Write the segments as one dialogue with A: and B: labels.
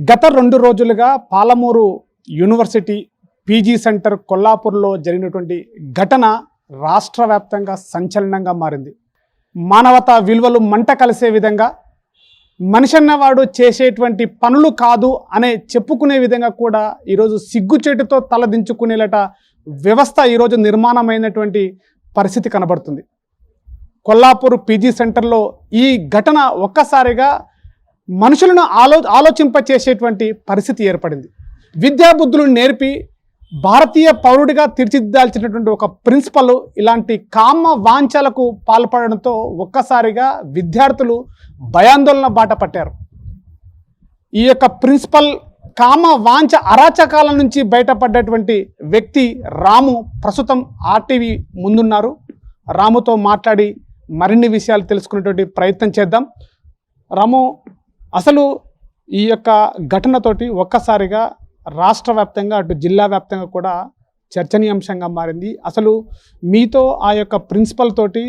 A: గత 2 రోజులుగా Palamuru university PG centre కొల్లాపూర్లో జరిగినటువంటి ఘటన రాష్ట్ర వ్యాప్తంగా సంచలనంగా మారింది. మానవతా విలువలు మంట కలిసే విధంగా, మనిషి అన్నవాడు చేసేటువంటి పనులు కాదు అనే చెప్పుకునే విధంగా కూడా ఈరోజు సిగ్గుచేటుతో తలదించుకునేలట వ్యవస్థ ఈరోజు నిర్మాణమైనటువంటి పరిస్థితి కనబడుతుంది. కొల్లాపూర్ పీజీ సెంటర్లో ఈ ఘటన ఒక్కసారిగా మనుషులను ఆలోచింపచేసేటువంటి పరిస్థితి ఏర్పడింది. విద్యాబుద్ధులు నేర్పి భారతీయ పౌరుడిగా తీర్చిదిద్దాల్సినటువంటి ఒక ప్రిన్సిపల్ ఇలాంటి కామ వాంఛలకు పాల్పడడంతో ఒక్కసారిగా విద్యార్థులు భయాందోళన బాట పట్టారు. ఈ యొక్క ప్రిన్సిపల్ కామ వాంఛ అరాచకాల నుంచి బయటపడ్డటువంటి వ్యక్తి రాము ప్రస్తుతం ఆర్టీవీ ముందున్నారు. రాముతో మాట్లాడి మరిన్ని విషయాలు తెలుసుకునేటువంటి ప్రయత్నం చేద్దాం. రాము, అసలు ఈ యొక్క ఘటనతోటి ఒక్కసారిగా రాష్ట్ర వ్యాప్తంగా అటు జిల్లా వ్యాప్తంగా కూడా చర్చనీయాంశంగా మారింది. అసలు మీతో ఆ యొక్క ప్రిన్సిపల్ తోటి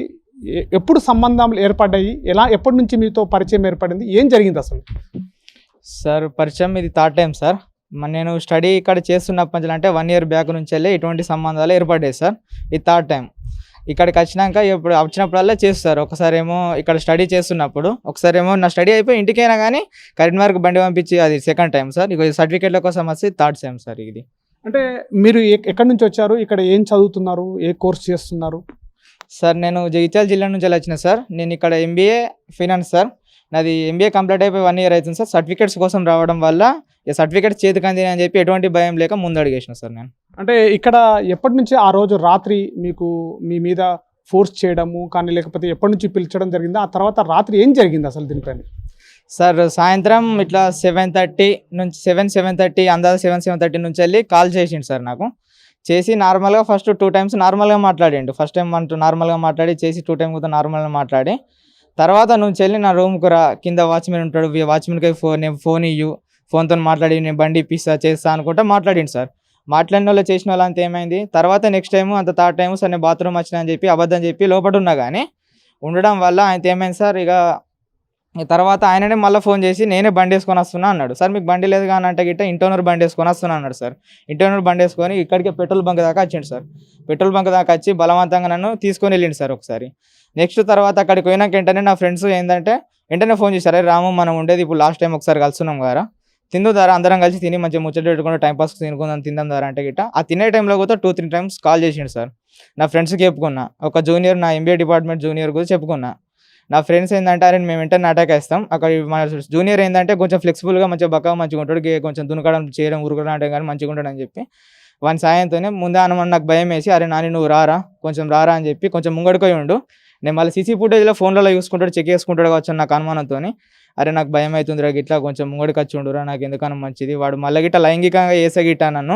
A: ఎప్పుడు సంబంధాలు ఏర్పడ్డాయి? ఎప్పటి నుంచి మీతో పరిచయం ఏర్పడింది? ఏం జరిగింది అసలు?
B: సార్, పరిచయం ఇది థర్డ్ టైం సార్. నేను స్టడీ ఇక్కడ చేస్తున్నప్పటి నుంచి, అంటే 1 year బ్యాక్ నుంచి వెళ్ళి ఇటువంటి సంబంధాలు ఏర్పడ్డాయి సార్. ఇది థర్డ్ టైం. ఇక్కడికి వచ్చినాక ఇప్పుడు వచ్చినప్పుడల్లా చేస్తారు. ఒకసారేమో ఇక్కడ స్టడీ చేస్తున్నప్పుడు, ఒకసారేమో నా స్టడీ అయిపోయి ఇంటికైనా కానీ కరీంనగర్కి బండి పంపించి, అది సెకండ్ టైం సార్. ఇక సర్టిఫికేట్ల కోసం వచ్చి థర్డ్ టైం సార్ ఇది.
A: అంటే మీరు ఎక్కడి నుంచి వచ్చారు? ఇక్కడ ఏం చదువుతున్నారు? ఏ కోర్స్ చేస్తున్నారు?
B: సార్, నేను జగిత్యాల జిల్లా నుంచి వచ్చిన సార్. నేను ఇక్కడ MBA ఫైనాన్స్ సార్. నాది MBA కంప్లీట్ అయిపోయి 1 year అవుతుంది సార్. సర్టిఫికేట్స్ కోసం రావడం వల్ల ఈ సర్టిఫికేట్ చేతికి అంది అని చెప్పి ఎటువంటి భయం లేక ముందు అడిగేసిన సార్ నేను.
A: అంటే ఇక్కడ ఎప్పటి నుంచి ఆ రోజు రాత్రి మీకు మీ మీద ఫోర్స్ చేయడము కానీ, లేకపోతే ఎప్పటి నుంచి పిలిచడం జరిగింది? ఆ తర్వాత రాత్రి ఏం జరిగింది అసలు దీనిపైన?
B: సార్, సాయంత్రం ఇట్లా 7:30 నుంచి 7:30 అందాజ 7:30 నుంచి వెళ్ళి కాల్ చేసిండు సార్ నాకు. చేసి నార్మల్గా ఫస్ట్ 2 times నార్మల్గా మాట్లాడిండు. ఫస్ట్ టైం నార్మల్గా మాట్లాడి, చేసి 2 times కూడా నార్మల్గా మాట్లాడి, తర్వాత నుంచి వెళ్ళి నా రూమ్కి రా, కింద వాచ్మెన్ ఉంటాడు, వాచ్మెన్కి ఫోన్ ఇయ్యు, ఫోన్తో మాట్లాడి నేను బండి ఇప్పిస్తా చేస్తా అనుకుంటా మాట్లాడిండు సార్. మాట్లాడిన వాళ్ళు చేసిన వాళ్ళు అంత ఏమైంది. తర్వాత నెక్స్ట్ టైము అంత థర్డ్ టైము సార్ నేను బాత్రూమ్ వచ్చినా అని చెప్పి అబద్ధం చెప్పి లోపల ఉన్నా కానీ ఉండడం వల్ల ఆయన ఏమైంది సార్, ఇక తర్వాత ఆయననే మళ్ళీ ఫోన్ చేసి నేనే బండి వేసుకొని వస్తున్నా అన్నాడు. సార్, మీకు బండి లేదు కానీ అంటే గిట్ట ఇంటోనర్ బండి వేసుకొని వస్తున్నా అన్నాడు సార్. ఇంటోనర్ బండి వేసుకొని ఇక్కడికే పెట్రోల్ బంక్ దాకా వచ్చిండు సార్. పెట్రోల్ బంక్ దాకా వచ్చి బలవంతంగా నన్ను తీసుకొని వెళ్ళిండు సార్ ఒకసారి. నెక్స్ట్ తర్వాత అక్కడికి పోయినాక వెంటనే నా ఫ్రెండ్స్ ఏంటంటే వెంటనే ఫోన్ చేశారు, రాము మనం ఉండేది ఇప్పుడు లాస్ట్ టైం ఒకసారి కలుస్తున్నాం కదా, తిందు ద్వారా అందరం కలిసి తిని మంచిగా ముచ్చట పెట్టుకుంటూ టైంపాస్ తినుకుందాం తిందాం ద్వారా అంటే గిట్ట ఆ తినే టైంలో కూడా 2-3 times కాల్ చేసిండు సార్. నా ఫ్రెండ్స్కి చెప్పుకున్నా, ఒక జూనియర్ నా MBA డిపార్ట్మెంట్ జూనియర్ కూడా చెప్పుకున్నా. నా ఫ్రెండ్స్ ఏంటంటే అరే మేము వెంటనే అటాక్ వేస్తాం. అక్కడ మన జూనియర్ ఏంటంటే కొంచెం ఫ్లెక్సిబుల్గా మంచిగా బక్క మంచిగా ఉంటాడు, కొంచెం దునకడం చేయడం ఉరకడం అంటే కానీ మంచిగా ఉంటాడు అని చెప్పి వాని సాయంతోనే ముందే అనమని నాకు భయం వేసి, అరే నాని నువ్వు రారా కొంచెం రారా అని చెప్పి కొంచెం ముంగడిపోయి ఉండు, నేను మళ్ళీ CC ఫుటేజ్లో ఫోన్లలో చూసుకుంటాడు, చెక్ చేసుకుంటాడు కావచ్చు నాకు అనుమానంతో, అరే నాకు భయం అవుతుంది రా గిట్లా కొంచెం ముంగడికి వచ్చి ఉండురా, నాకు ఎందుకన్నా మంచిది. వాడు మళ్ళీ గిట్లా లైంగికంగా వేసగిట్టా నన్ను,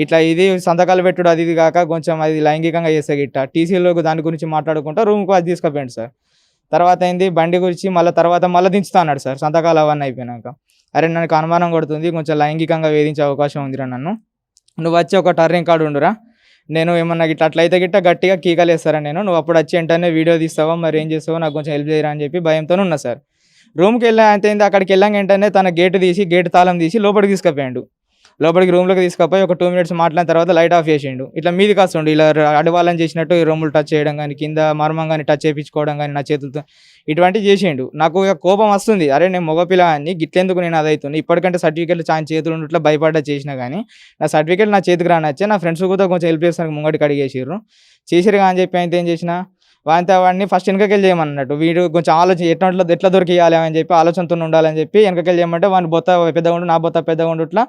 B: ఇట్లా ఇది సంతకాలు పెట్టుడు అది ఇది కాక కొంచెం అది లైంగికంగా వేసగిట్టా. TCలో దాని గురించి మాట్లాడుకుంటా రూమ్కి అది తీసుకుపోయాడు సార్. తర్వాత ఏంది బండి గురించి మళ్ళీ దించుతా అన్నాడు సార్ సంతకాలు అవన్నీ అయిపోయినాక. అరే నాకు అనుమానం కొడుతుంది, కొంచెం లైంగికంగా వేధించే అవకాశం ఉందిరా నన్ను, నువ్వు వచ్చి ఒక టర్నింగ్ కార్డు ఉండురా, నేను ఏమన్నా గిట్లా అట్లయితే గిట్ట గట్టిగా కీకలేస్తారా నేను, నువ్వు అప్పుడు వచ్చి వెంటనే వీడియో తీస్తావా మరి ఏం చేస్తావో నాకు కొంచెం హెల్ప్ చేయరా అని చెప్పి భయంతో ఉన్నా సార్. రూమ్కి వెళ్ళా అంతే, అక్కడికి వెళ్ళాక వెంటనే తన గేట్ తాళం తీసి లోపలికి తీసుకుపోయాడు. లోపలికి రూమ్లోకి తీసుకుపోయి ఒక 2 minutes మాట్లాడిన తర్వాత లైట్ ఆఫ్ చేసిండు. ఇట్లా మీది కాస్తుండు, ఇలా అడవాలని చేసినట్టు ఈ రూములు టచ్ చేయడం కానీ, కింద మర్మం కానీ టచ్ చేయించుకోవడం కానీ నా చేతులతో ఇటువంటివి చేసిండు. నాకు ఇక కోపం వస్తుంది, అరే నేను మగపిల్లని గిట్లెందుకు నేను అదవుతుంది. ఇప్పటికంటే సర్టిఫికేట్లు చాలా చేతులు ఉన్నట్లు భయపడ్డా చేసినా కానీ నా సర్టిఫికేట్ నా చేతికి రానొచ్చే. నా ఫ్రెండ్స్ కూడా కొంచెం హెల్ప్ చేస్తాను, ముంగడికి అడిగేసారు చేసిరు అని చెప్పి అయితే ఏం చేసిన వాడిని ఫస్ట్ వెనకకెళ్ళి చేయమన్నట్టు, వీడు కొంచెం ఆలోచన ఎట్లా దొరికియాలి అని చెప్పి ఆలోచనతో ఉండాలని చెప్పి వెనకకెళ్ళి చేయమంటే వాడిని బొత్త పెద్దగా ఉండు, నా బొత్త పెద్దగా ఉండు, ఇట్లా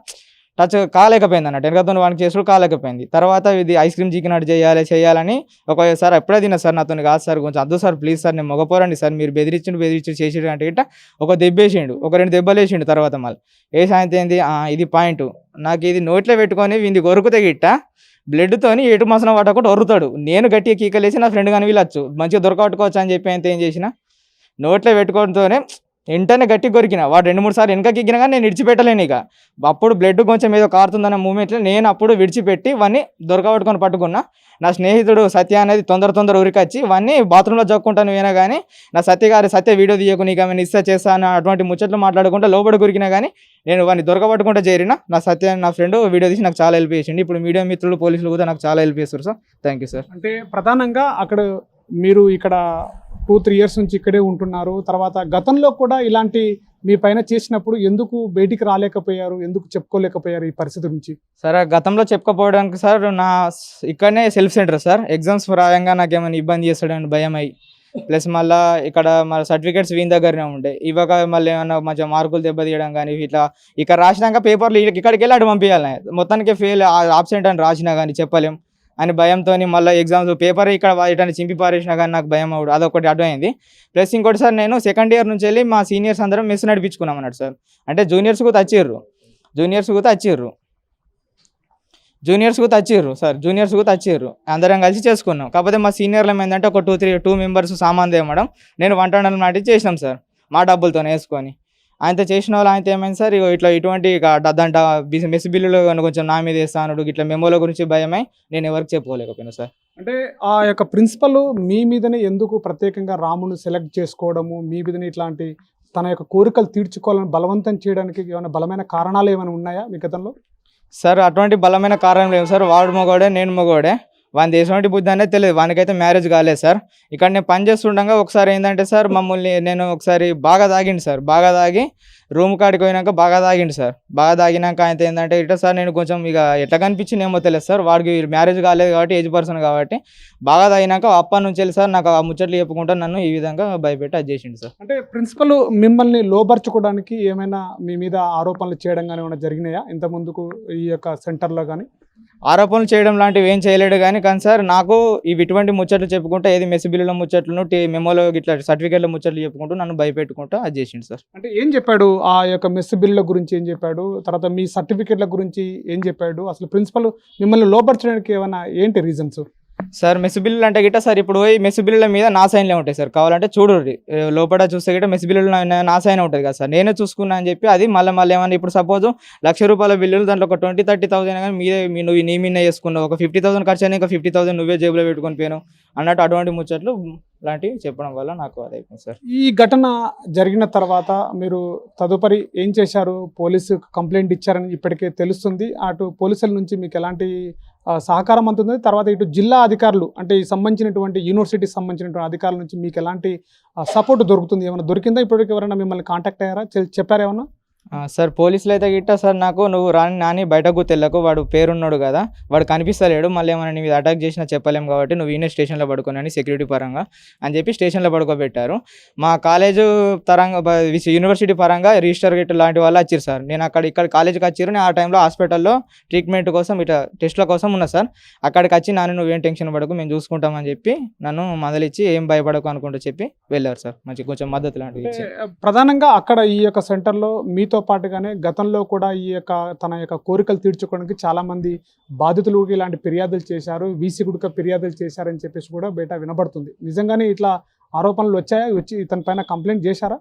B: టచ్ కాలేకపోయింది అన్నట్టు, వెనకతో వానికి చేసుడు కాలేకపోయింది. తర్వాత ఇది ఐస్ క్రీమ్ చికెన్ చేయాలని ఒకసారి ఎప్పుడే తిన్నా సార్, నాతో కాదు సార్ కొంచెం అద్దు సార్ ప్లీజ్ సార్ నేను మొగపోరండి సార్, మీరు బెదిరించి చేసేడు అంటే గిట్ట ఒక దెబ్బేసిండు, ఒక 2 దెబ్బలు వేసిండు. తర్వాత మళ్ళీ ఏ సాయంత్రం ఏంది ఇది పాయింట్, నాకు ఇది నోట్లో పెట్టుకొని వీంది కొరుకుతే గిట్ట బ్లడ్తోని ఎటు మసన పట్టకుండా ఒరుతాడు. నేను గట్టిగా కీకలేసి నా ఫ్రెండ్ కానీ వీళ్ళచ్చు మంచిగా దొరకట్టుకోవచ్చు అని చెప్పి అయితే ఏం చేసిన నోట్లో పెట్టుకోవడంతోనే వెంటనే గట్టి కొరికిన వాడు 2-3 సార్లు వెనకకి ఎక్కినా కానీ నేను విడిచిపెట్టలేను ఇక. అప్పుడు బ్లడ్ కొంచెం ఏదో కారుతుందన్న మూమెంట్లో నేను అప్పుడు విడిచిపెట్టి వాడిని దొరకబట్టుకొని పట్టుకున్నా. నా స్నేహితుడు సత్య అనేది తొందర ఉరికొచ్చి వాడిని బాత్రూంలో జక్కుంటాను పోయినా కానీ నా సత్య వీడియో తీయకు నీకు ఏమైనా ఇస్తా చేస్తాను అటువంటి ముచ్చట్లు మాట్లాడుకుంటా లోపల కొరికినా కానీ నేను వాడిని దొరకబట్టుకుంటా చేరిన. నా సత్య నా ఫ్రెండ్ వీడియో తీసి నాకు చాలా హెల్ప్ చేసింది. ఇప్పుడు మీడియా మిత్రులు పోలీసులు కూడా నాకు చాలా హెల్ప్ చేస్తారు సార్. Thank you sir.
A: అంటే ప్రధానంగా అక్కడ మీరు ఇక్కడ 2-3 ఇయర్స్ నుంచి ఇక్కడే ఉంటున్నారు. తర్వాత గతంలో కూడా ఇలాంటి మీ పైన చేసినప్పుడు ఎందుకు బయటికి రాలేకపోయారు, ఎందుకు చెప్పుకోలేకపోయారు ఈ పరిస్థితి నుంచి?
B: సార్ గతంలో చెప్పుకోపోవడానికి సార్ నా ఇక్కడనే సెల్ఫ్ సెంటర్ సార్. ఎగ్జామ్స్ రాయంగా నాకు ఏమైనా ఇబ్బంది చేస్తాడని భయం అయ్యి, ప్లస్ మళ్ళీ ఇక్కడ మన సర్టిఫికేట్స్ వీని దగ్గరనే ఉంటాయి. ఇవ్వక మళ్ళీ ఏమన్నా మంచిగా మార్కులు దెబ్బతీయడం కానీ ఇట్లా ఇక్కడ రాసినాక పేపర్లు ఇక్కడికి వెళ్ళి అటు పంపించాలి. మొత్తానికి ఫెయిల్ ఆబ్సెంట్ అని రాసినా కానీ చెప్పలేం అని భయంతో మళ్ళీ ఎగ్జామ్స్ పేపర్ ఇక్కడ ఇటని చింపి పారేసినా కానీ నాకు భయం అవుడు, అదొకటి అడ్డమైంది. ప్లస్ ఇంకోటి సార్ నేను సెకండ్ ఇయర్ నుంచి వెళ్ళి మా సీనియర్స్ అందరం మెస్ నడిపించుకున్నాం అన్నట్టు సార్. అంటే జూనియర్స్ కూడా వచ్చిర్రు సార్. జూనియర్స్ కూడా వచ్చిర్రు అందరం కలిసి చేసుకున్నాం. కాకపోతే మా సీనియర్లు ఏంటంటే ఒక 2 మెంబర్స్ సామాన్ తేమడం, నేను 1 టన్నుల నాటి చేసినాం సార్ మా డబ్బులతో వేసుకొని. ఆయనతో చేసిన వాళ్ళు ఆయనతో ఏమైంది సార్ ఇట్లా ఇటువంటి దంట మెస్ బిల్లులో కొంచెం నా మీద వేస్తాను ఇట్లా మెమోల గురించి భయమై నేను ఎవరికి చెప్పుకోలేకపోయినా సార్.
A: అంటే ఆ యొక్క ప్రిన్సిపల్ మీ మీదనే ఎందుకు ప్రత్యేకంగా రామును సెలెక్ట్ చేసుకోవడము, మీ మీదనే ఇట్లాంటి తన యొక్క కోరికలు తీర్చుకోవాలని బలవంతం చేయడానికి ఏమైనా బలమైన కారణాలు ఏమైనా ఉన్నాయా మీ గతంలో?
B: సార్ అటువంటి బలమైన కారణం లేవు సార్. వాడు మగోడే నేను మగోడే, వాని ఎటువంటి బుద్ధి అనేది తెలియదు. వానికైతే మ్యారేజ్ కాలేదు సార్. ఇక్కడ నేను పని చేస్తుండగా ఒకసారి ఏంటంటే సార్ మమ్మల్ని నేను ఒకసారి బాగా తాగి రూమ్ కాడికి పోయినాక బాగా తాగిండు సార్. బాగా తాగినాక ఆయన ఏంటంటే ఇట్లా సార్ నేను కొంచెం ఇక ఎట్లా కనిపించిందేమో తెలియదు సార్. వాడికి మ్యారేజ్ కాలేదు కాబట్టి ఏజ్ పర్సన్ కాబట్టి బాగా తాగినాక అప్పటి నుంచి వెళ్ళి సార్ నాకు ఆ ముచ్చట్లు చెప్పుకుంటా నన్ను ఈ విధంగా భయపెట్టి అది చేసిండు సార్.
A: అంటే ప్రిన్సిపల్ మిమ్మల్ని లోపరచుకోవడానికి ఏమైనా మీ మీద ఆరోపణలు చేయడం కానీ ఏమైనా జరిగినాయా ఇంత ముందుకు ఈ యొక్క సెంటర్లో కానీ?
B: ఆరోపణలు చేయడం లాంటివి ఏం చేయలేడు కానీ సార్ నాకు ఇటువంటి ముచ్చట్లు చెప్పుకుంటా ఏది మెస్ బిల్లుల ముచ్చట్లను మెమోలో ఇట్లా సర్టిఫికేట్ల ముచ్చట్లు చెప్పుకుంటూ నన్ను భయపెట్టుకుంటా అది చేసిండు సార్.
A: అంటే ఏం చెప్పాడు ఆ యొక్క మెస్ బిల్లుల గురించి, ఏం చెప్పాడు, తర్వాత మీ సర్టిఫికేట్ల గురించి ఏం చెప్పాడు? అసలు ప్రిన్సిపల్ మిమ్మల్ని లోపరచడానికి ఏమైనా ఏంటి రీజన్స్?
B: సార్ మెస్ బిల్లులు అంటే గిట్ట సార్ ఇప్పుడు ఈ మెస్ బిల్లుల మీద నా సైన్లే ఉంటాయి సార్. కావాలంటే చూడండి లోపల చూస్తే గిట్ట మెస్ బిల్లులు నా సైన్ ఉంటుంది కదా సార్. నేనే చూసుకున్నా అని చెప్పి అది మళ్ళీ ఏమన్నా ఇప్పుడు సపోజ్ ₹1,00,000 బిల్లులు దాంట్లో ఒక 20-30,000 కానీ నువ్వు నీ మీద చేసుకున్నావు, ఒక 50,000 ఖర్చు అయినా ఇంకా 50,000 నువ్వే జేబులో పెట్టుకొని పోయాను అన్నట్టు అటువంటి ముచ్చట్లు లాంటివి చెప్పడం వల్ల నాకు అది అయిపోయింది సార్.
A: ఈ ఘటన జరిగిన తర్వాత మీరు తదుపరి ఏం చేశారు? పోలీసు కంప్లైంట్ ఇచ్చారని ఇప్పటికే తెలుస్తుంది. అటు పోలీసుల నుంచి మీకు ఎలాంటి సహకారం అందుతుంది? తర్వాత ఇటు జిల్లా అధికారులు అంటే ఈ సంబంధించినటువంటి యూనివర్సిటీకి సంబంధించినటువంటి అధికారుల నుంచి మీకు ఎలాంటి సపోర్ట్ దొరుకుతుంది? ఏమైనా దొరికిందా? ఇప్పటికి ఎవరైనా మిమ్మల్ని కాంటాక్ట్ అయ్యారా, చెప్పారా ఏమన్నా?
B: సార్ పోలీసులు అయితే గిట్ట సార్ నాకు నువ్వు రాని నాని బయటకు తెల్లకు, వాడు పేరున్నాడు కదా, వాడు కనిపిస్తలేడు, మళ్ళీ ఏమైనా నీ మీద అటాక్ చేసినా చెప్పలేము కాబట్టి నువ్వు ఈయన స్టేషన్లో పడుకోనని సెక్యూరిటీ పరంగా అని చెప్పి స్టేషన్లో పడుకోబెట్టారు. మా కాలేజు పరంగా యూనివర్సిటీ పరంగా రిజిస్టర్ గేట్ లాంటి వాళ్ళు వచ్చారు సార్. నేను ఇక్కడ కాలేజీకి వచ్చారు, నేను ఆ టైంలో హాస్పిటల్లో ట్రీట్మెంట్ కోసం ఇట్లా టెస్ట్ల కోసం ఉన్నా సార్. అక్కడికి వచ్చి నాన్న నువ్వేం టెన్షన్ పడకు మేము చూసుకుంటామని చెప్పి నన్ను మొదలిచ్చి ఏం భయపడకు అనుకుంటూ చెప్పి వెళ్ళారు సార్. మంచి కొంచెం మద్దతు లాంటివి ఇచ్చి.
A: ప్రధానంగా అక్కడ ఈ యొక్క సెంటర్లో మీతో పాటుగానే గతంలో కూడా ఈ యొక్క తన యొక్క కోరికలు తీర్చుకోవడానికి చాలా మంది బాధితులు ఇలాంటి ఫిర్యాదులు చేశారు, వీసీ గుడిక ఫిర్యాదులు చేశారని చెప్పేసి కూడా బయట వినబడుతుంది. నిజంగానే ఇట్లా ఆరోపణలు వచ్చాయా? వచ్చి ఇతని పైన కంప్లైంట్ చేశారా?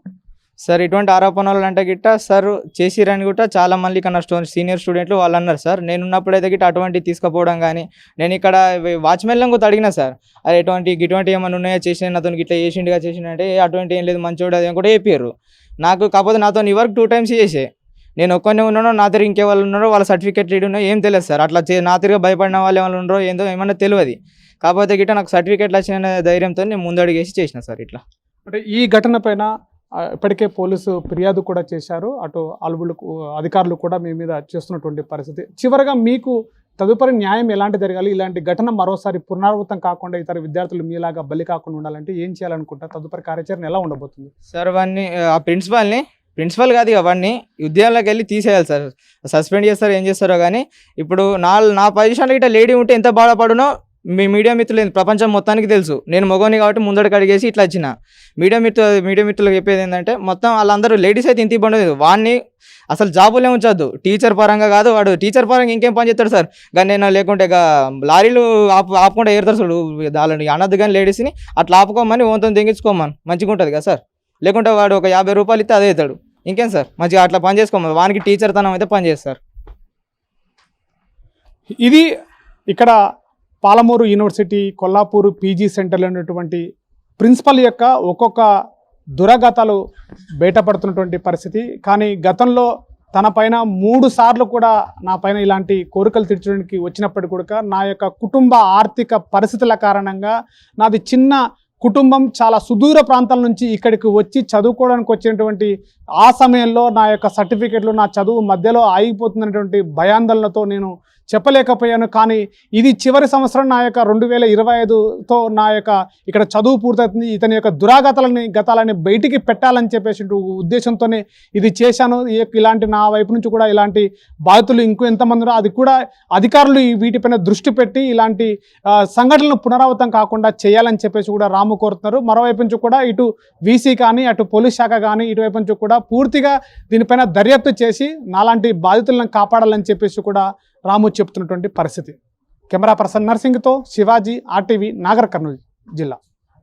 B: సార్ ఇటువంటి ఆరోపణలు అంటే గిట్ట సార్ చేసిరని కూడా చాలా మంది కన్నా సీనియర్ స్టూడెంట్లు వాళ్ళు అన్నారు సార్. నేను ఉన్నప్పుడైతే గిట్ట అటువంటివి తీసుకుపోవడం కానీ నేను ఇక్కడ వాచ్మెన్లను కూడా అడిగినా సార్, అది ఇటువంటి ఏమైనా ఉన్నాయో చేసిన అతను ఇట్లా చేసిండే అటువంటి ఏం లేదు మంచోడు అది కూడా చెప్పారు నాకు. కాకపోతే నాతో ఈ వర్క్ 2 times చేసే నేను ఒక్కనే ఉన్నానో నా దగ్గర ఇంకెవాళ్ళు ఉన్నారో వాళ్ళ సర్టిఫికేట్ లీడ్ ఉన్నాయో ఏం తెలియదు సార్. అట్లా నా తిరిగి భయపడిన వాళ్ళు ఏమైనా ఉన్నారో ఏందో ఏమన్నా తెలియదు. కాకపోతే గిట్ట నాకు సర్టిఫికేట్లు వచ్చిన ధైర్యంతో నేను ముందడుగేసి చేసిన సార్. ఇట్లా
A: అంటే ఈ ఘటన పైన ఇప్పటికే పోలీసు ఫిర్యాదు కూడా చేశారు, అటు అధికారులు కూడా మీ మీద చేస్తున్నటువంటి పరిస్థితి. చివరగా మీకు తదుపరి న్యాయం ఎలాంటి జరగాలి? ఇలాంటి ఘటన మరోసారి పునరావృతం కాకుండా ఇతర విద్యార్థులు మీలాగా బలి కాకుండా ఉండాలంటే ఏం చేయాలనుకుంటారు? తదుపరి కార్యాచరణ ఎలా ఉండబోతుంది?
B: సార్ వాడిని ఆ ప్రిన్సిపల్ కాదు అవన్నీ ఉద్యోగంలోకి వెళ్ళి తీసేయాలి సార్. సస్పెండ్ చేస్తారు ఏం చేస్తారో కానీ ఇప్పుడు నా పొజిషన్లో ఇట్లా లేడీ ఉంటే ఎంత బాధపడునో మీ మీడియా మిత్రులు ప్రపంచం మొత్తానికి తెలుసు. నేను మగోని కాబట్టి ముందడికి అడిగేసి ఇట్లా వచ్చిన. మీడియా మిత్రులకు చెప్పేది ఏంటంటే మొత్తం వాళ్ళందరూ లేడీస్ అయితే ఇంత ఇబ్బంది లేదు. వాడిని అసలు జాబులే ఉంచొద్దు, టీచర్ పరంగా కాదు, వాడు టీచర్ పరంగా ఇంకేం పని చేస్తాడు సార్. కానీ నేను లేకుంటే లారీలు ఆపుకుంటే ఏరుతారు చూడు, వాళ్ళని అనద్దు కానీ లేడీస్ని అట్లా ఆపుకోమని ఓంతో తెగించుకోమని మంచిగా ఉంటుంది కదా సార్. లేకుంటే వాడు ఒక 50 రూపాయలు ఇస్తే అదే అవుతాడు. ఇంకేం సార్ మంచిగా అట్లా పని చేసుకోమని వానికి టీచర్ తనం అయితే పని చేస్తారు.
A: ఇది ఇక్కడ పాలమూరు యూనివర్సిటీ కొల్లాపూర్ పీజీ సెంటర్లో ఉన్నటువంటి ప్రిన్సిపల్ యొక్క ఒక్కొక్క దురగతాలు బయటపడుతున్నటువంటి పరిస్థితి. కానీ గతంలో తన పైన 3 సార్లు కూడా నా పైన ఇలాంటి కోరికలు తీర్చడానికి వచ్చినప్పటికీ కూడా నా యొక్క కుటుంబ ఆర్థిక పరిస్థితుల కారణంగా నాది చిన్న కుటుంబం చాలా సుదూర ప్రాంతాల నుంచి ఇక్కడికి వచ్చి చదువుకోవడానికి వచ్చినటువంటి ఆ సమయంలో నా యొక్క సర్టిఫికెట్లు నా చదువు మధ్యలో ఆగిపోతున్నటువంటి భయాందోళనతో నేను చెప్పలేకపోయాను. కానీ ఇది చివరి సంవత్సరం నా యొక్క 2025తో నా యొక్క ఇక్కడ చదువు పూర్తవుతుంది. ఇతని యొక్క గతాలని బయటికి పెట్టాలని చెప్పేసి ఉద్దేశంతోనే ఇది చేశాను. ఇలాంటి నా వైపు నుంచి కూడా ఇలాంటి బాధితులు ఇంకో ఎంతమంది అది కూడా అధికారులు వీటిపైన దృష్టి పెట్టి ఇలాంటి సంఘటనలు పునరావృతం కాకుండా చేయాలని చెప్పేసి కూడా రాము కోరుతున్నారు. మరోవైపు నుంచి కూడా ఇటు వీసీ కానీ అటు పోలీస్ శాఖ కానీ ఇటువైపు నుంచి కూడా పూర్తిగా దీనిపైన దర్యాప్తు చేసి నాలాంటి బాధితులను కాపాడాలని చెప్పేసి కూడా రాము చెప్తున్నటువంటి పరిస్థితి. కెమెరా పర్సన్ నర్సింగ్తో శివాజీ, RTV, నాగర్ కర్నూలు జిల్లా.